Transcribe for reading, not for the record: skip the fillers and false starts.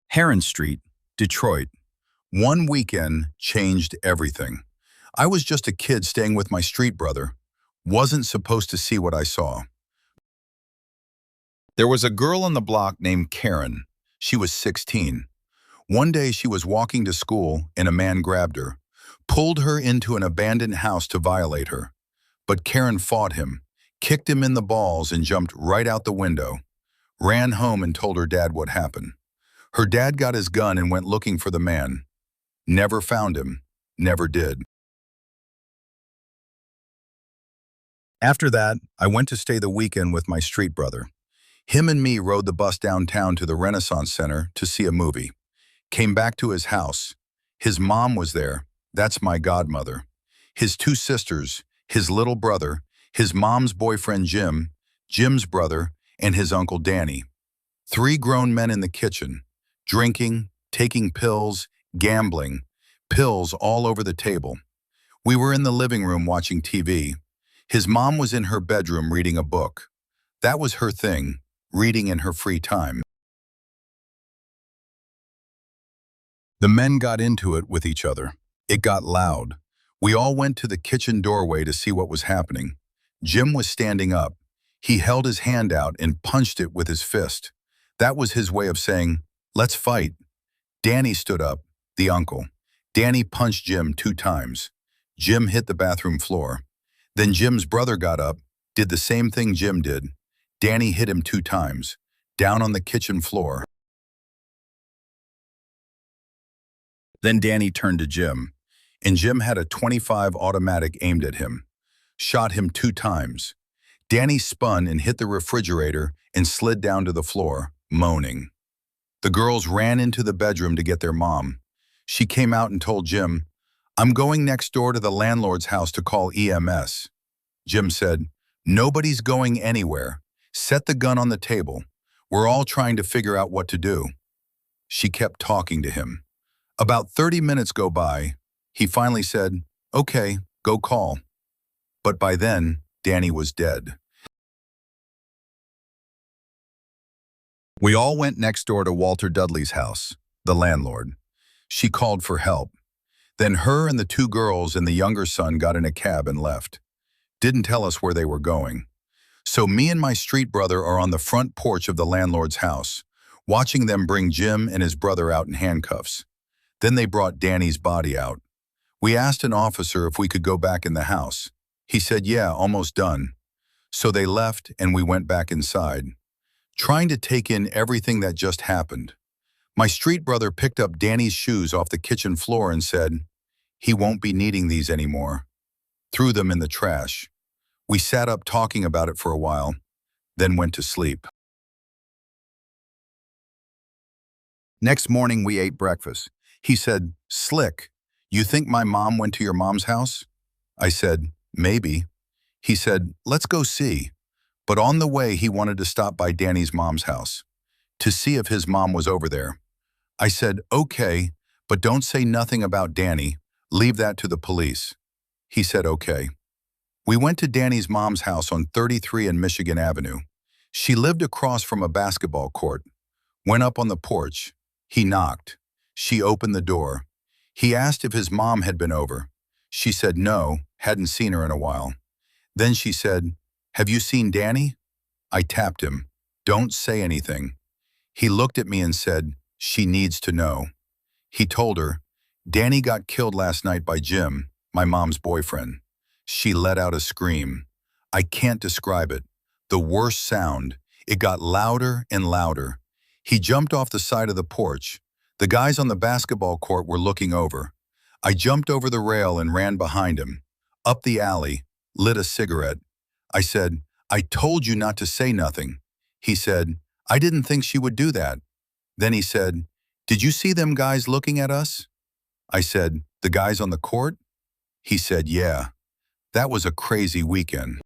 Heron Street, Detroit. One weekend changed everything. I was just a kid staying with my street brother. Wasn't supposed to see what I saw. There was a girl on the block named Karen. She was 16. One day she was walking to school and a man grabbed her, pulled her into an abandoned house to violate her. But Karen fought him, kicked him in the balls and jumped right out the window. Ran home and told her dad what happened. Her dad got his gun and went looking for the man. Never found him. Never did. After that, I went to stay the weekend with my street brother. Him and me rode the bus downtown to the Renaissance Center to see a movie. Came back to his house. His mom was there. That's my godmother. His two sisters, his little brother, his mom's boyfriend Jim, Jim's brother, and his uncle Danny. 3 grown men in the kitchen, drinking, taking pills, gambling, pills all over the table. We were in the living room watching TV. His mom was in her bedroom reading a book. That was her thing, reading in her free time. The men got into it with each other. It got loud. We all went to the kitchen doorway to see what was happening. Jim was standing up. He held his hand out and punched it with his fist. That was his way of saying, "Let's fight." Danny stood up, the uncle. Danny punched Jim 2 times. Jim hit the bathroom floor. Then Jim's brother got up, did the same thing Jim did. Danny hit him 2 times, down on the kitchen floor. Then Danny turned to Jim, and Jim had a .25 automatic aimed at him. Shot him 2 times. Danny spun and hit the refrigerator and slid down to the floor, moaning. The girls ran into the bedroom to get their mom. She came out and told Jim, "I'm going next door to the landlord's house to call EMS. Jim said, "Nobody's going anywhere. Set the gun on the table. We're all trying to figure out what to do." She kept talking to him. About 30 minutes go by. He finally said, "Okay, go call." But by then, Danny was dead. We all went next door to Walter Dudley's house, the landlord. She called for help. Then her and the 2 girls and the younger son got in a cab and left. Didn't tell us where they were going. So me and my street brother are on the front porch of the landlord's house, watching them bring Jim and his brother out in handcuffs. Then they brought Danny's body out. We asked an officer if we could go back in the house. He said, "Yeah, almost done." So they left and we went back inside, trying to take in everything that just happened. My street brother picked up Danny's shoes off the kitchen floor and said, "He won't be needing these anymore." Threw them in the trash. We sat up talking about it for a while, then went to sleep. Next morning we ate breakfast. He said, "Slick, you think my mom went to your mom's house?" I said, "Maybe." He said, "Let's go see." But on the way he wanted to stop by Danny's mom's house to see if his mom was over there. I said, "Okay, but don't say nothing about Danny. Leave that to the police." He said, "Okay." We went to Danny's mom's house on 33 and Michigan Avenue. She lived across from a basketball court. Went up on the porch. He knocked. She opened the door. He asked if his mom had been over. She said no, hadn't seen her in a while. Then she said, "Have you seen Danny?" I tapped him. "Don't say anything." He looked at me and said, "She needs to know." He told her, "Danny got killed last night by Jim, my mom's boyfriend." She let out a scream. I can't describe it. The worst sound. It got louder and louder. He jumped off the side of the porch. The guys on the basketball court were looking over. I jumped over the rail and ran behind him. Up the alley, lit a cigarette. I said, "I told you not to say nothing." He said, "I didn't think she would do that." Then he said, "Did you see them guys looking at us?" I said, "The guys on the court?" He said, "Yeah." That was a crazy weekend.